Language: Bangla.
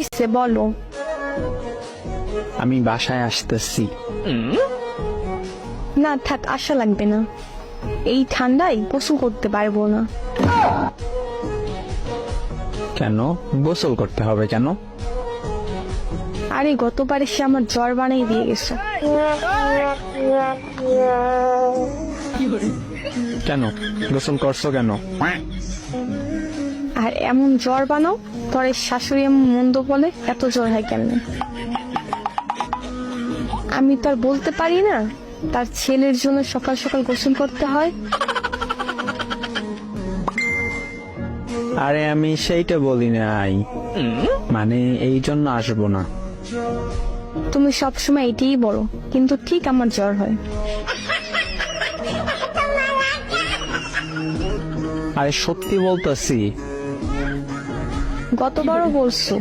হইছে বলো। আমি বাসায় আসতেছি। না থাক, আশা লাগবে না, এই ঠান্ডায় গোসল করতে পারবো না। কেন গোসল করতে হবে কেন? আরে গতবার এসে আমার জ্বর বানিয়ে দিয়ে গেছো। কেন গোসল করছো কেন? আর এমন জ্বর বানাও, তোর শাশুড়ি এমন মন্দ বলে এত জ্বর হয় কেন? আমি তো আর বলতে পারি না তার ছেলের জন্য সকাল সকাল গোসল করতে হয়। আরে আমি সেইটা বলি নাই, মানে এই জন্য আসবো না। তুমি সবসময় এটাই বলো, কিন্তু ঠিক আমার জ্বর হয়। আরে সত্যি বলতেছি। গতবারও বলছো।